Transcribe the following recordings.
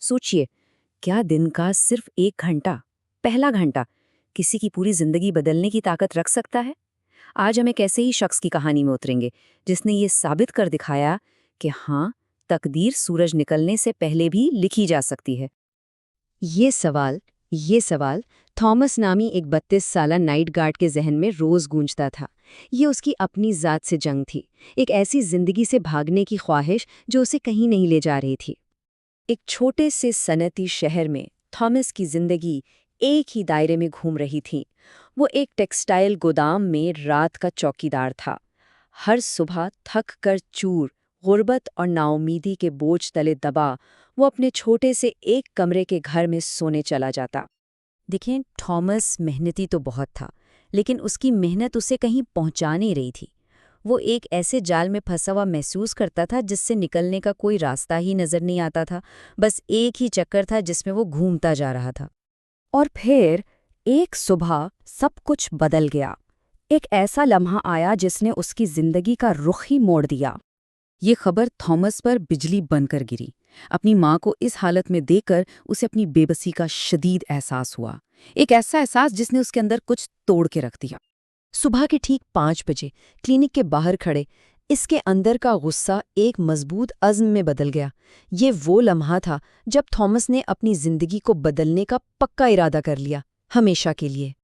सोचिए, क्या दिन का सिर्फ 1 घंटा, पहला घंटा, किसी की पूरी जिंदगी बदलने की ताकत रख सकता है? आज हम एक ऐसे ही शख्स की कहानी में उतरेंगे जिसने ये साबित कर दिखाया कि हाँ, तकदीर सूरज निकलने से पहले भी लिखी जा सकती है। ये सवाल थॉमस नामी एक 32 साला नाइट गार्ड के जहन में रोज गूंजता था। ये उसकी अपनी ज़ात से जंग थी, एक ऐसी जिंदगी से भागने की ख्वाहिश जो उसे कहीं नहीं ले जा रही थी। एक छोटे से सनती शहर में थॉमस की जिंदगी एक ही दायरे में घूम रही थी। वो एक टेक्सटाइल गोदाम में रात का चौकीदार था। हर सुबह थक कर चूर, गुर्बत और नाउमीदी के बोझ तले दबा वो अपने छोटे से एक कमरे के घर में सोने चला जाता। देखें, थॉमस मेहनती तो बहुत था, लेकिन उसकी मेहनत उसे कहीं पहुंचा नहीं रही थी। वो एक ऐसे जाल में फंसा हुआ महसूस करता था जिससे निकलने का कोई रास्ता ही नजर नहीं आता था। बस एक ही चक्कर था जिसमें वो घूमता जा रहा था। और फिर एक सुबह सब कुछ बदल गया। एक ऐसा लम्हा आया जिसने उसकी जिंदगी का रुख ही मोड़ दिया। ये खबर थॉमस पर बिजली बनकर गिरी। अपनी माँ को इस हालत में देखकर उसे अपनी बेबसी का शदीद एहसास हुआ। एक ऐसा एहसास जिसने उसके अंदर कुछ तोड़ के रख दिया। सुबह के ठीक 5 बजे क्लिनिक के बाहर खड़े इसके अंदर का गुस्सा एक मजबूत अज़्म में बदल गया। ये वो लम्हा था जब थॉमस ने अपनी जिंदगी को बदलने का पक्का इरादा कर लिया, हमेशा के लिए।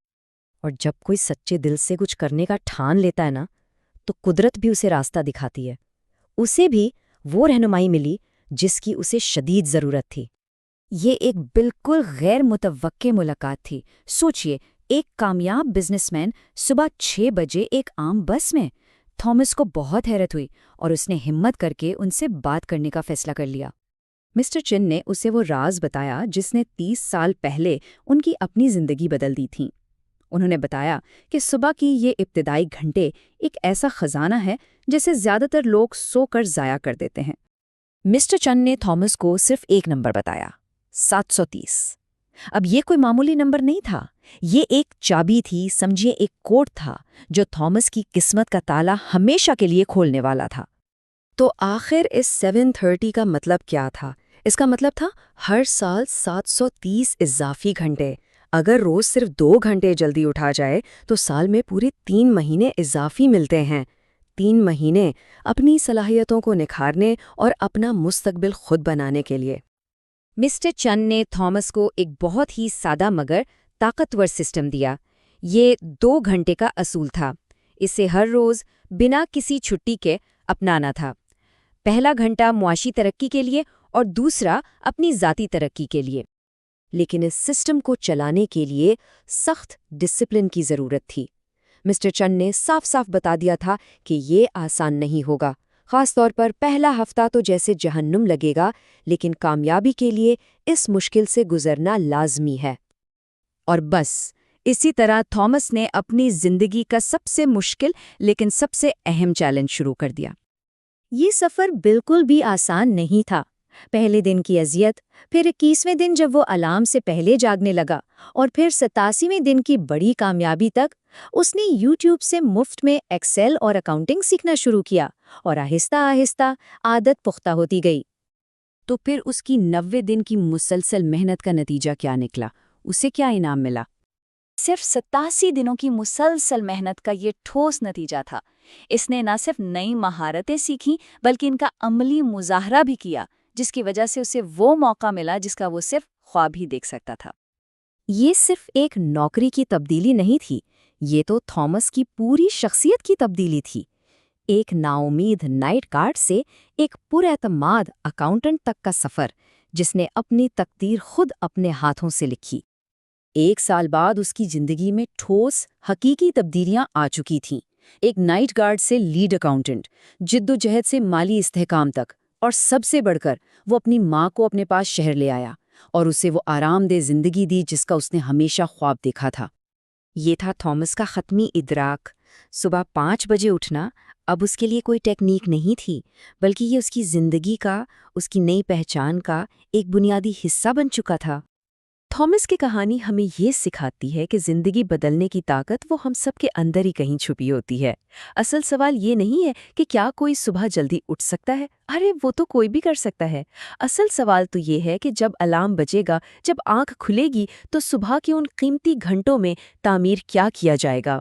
और जब कोई सच्चे दिल से कुछ करने का ठान लेता है ना, तो कुदरत भी उसे रास्ता दिखाती है। उसे भी वो रहनुमाई मिली जिसकी उसे शदीद ज़रूरत थी। ये एक बिल्कुल गैर मुतवक्के मुलाकात थी। सोचिए, एक कामयाब बिजनेसमैन सुबह 6 बजे एक आम बस में। थॉमस को बहुत हैरत हुई और उसने हिम्मत करके उनसे बात करने का फैसला कर लिया। मिस्टर चिन ने उसे वो राज बताया जिसने 30 साल पहले उनकी अपनी जिंदगी बदल दी थी। उन्होंने बताया कि सुबह की ये इब्तिदाई घंटे एक ऐसा खजाना है जिसे ज्यादातर लोग सोकर ज़ाया कर देते हैं। मिस्टर चन ने थॉमस को सिर्फ एक नंबर बताया, 730। अब ये कोई मामूली नंबर नहीं था, ये एक चाबी थी, समझिए एक कोड था जो थॉमस की किस्मत का ताला हमेशा के लिए खोलने वाला था। तो आखिर इस 730 का मतलब क्या था? इसका मतलब था हर साल 730 इजाफी घंटे। अगर रोज सिर्फ 2 घंटे जल्दी उठा जाए तो साल में पूरे 3 महीने इजाफी मिलते हैं। 3 महीने अपनी सलाहियतों को निखारने और अपना मुस्तकबिल खुद बनाने के लिए। मिस्टर चन ने थॉमस को एक बहुत ही सादा मगर ताकतवर सिस्टम दिया। ये 2 घंटे का असूल था। इसे हर रोज बिना किसी छुट्टी के अपनाना था। पहला घंटा मुआशी तरक्की के लिए और दूसरा अपनी ज़ाती तरक्की के लिए। लेकिन इस सिस्टम को चलाने के लिए सख्त डिसिप्लिन की ज़रूरत थी। मिस्टर चन ने साफ साफ बता दिया था कि ये आसान नहीं होगा। ख़ास तौर पर पहला हफ्ता तो जैसे जहन्नुम लगेगा, लेकिन कामयाबी के लिए इस मुश्किल से गुजरना लाजमी है। और बस इसी तरह थॉमस ने अपनी जिंदगी का सबसे मुश्किल लेकिन सबसे अहम चैलेंज शुरू कर दिया। ये सफ़र बिल्कुल भी आसान नहीं था। पहले दिन की अजियत, फिर 21वें दिन जब वो अलार्म से पहले जागने लगा, और फिर 87वें दिन की बड़ी कामयाबी तक उसने यूट्यूब से मुफ्त में एक्सेल और अकाउंटिंग सीखना शुरू किया, और आहिस्ता आहिस्ता आदत पुख्ता होती गई। तो फिर उसकी 90 दिन की मुसलसल मेहनत का नतीजा क्या निकला? उसे क्या इनाम मिला? सिर्फ 87 दिनों की मुसलसल मेहनत का ये ठोस नतीजा था। इसने न सिर्फ नई महारतें सीखीं, बल्कि इनका अमली मुजाहरा भी किया, जिसकी वजह से उसे वो मौका मिला जिसका वो सिर्फ ख्वाब ही देख सकता था। ये सिर्फ एक नौकरी की तब्दीली नहीं थी, ये तो थॉमस की पूरी शख्सियत की तब्दीली थी। एक नाउमीद नाइट गार्ड से एक पुरएतमाद अकाउंटेंट तक का सफ़र, जिसने अपनी तकदीर खुद अपने हाथों से लिखी। 1 साल बाद उसकी जिंदगी में ठोस हकीकी तब्दीलियां आ चुकी थीं। एक नाइट गार्ड से लीड अकाउंटेंट, जिद्दोजहद से माली इस्तेहकाम तक, और सबसे बढ़कर वो अपनी माँ को अपने पास शहर ले आया और उसे वो आरामदेह जिंदगी दी जिसका उसने हमेशा ख्वाब देखा था। ये था थॉमस का ख़त्मी इदराक। सुबह 5 बजे उठना अब उसके लिए कोई टेक्निक नहीं थी, बल्कि ये उसकी ज़िंदगी का, उसकी नई पहचान का एक बुनियादी हिस्सा बन चुका था। تھامس کی کہانی ہمیں یہ سکھاتی ہے کہ زندگی بدلنے کی طاقت وہ ہم سب کے اندر ہی کہیں چھپی ہوتی ہے۔ اصل سوال یہ نہیں ہے کہ کیا کوئی صبح جلدی اٹھ سکتا ہے، ارے وہ تو کوئی بھی کر سکتا ہے۔ اصل سوال تو یہ ہے کہ جب الارم بجے گا، جب آنکھ کھلے گی، تو صبح کے ان قیمتی گھنٹوں میں تعمیر کیا جائے گا۔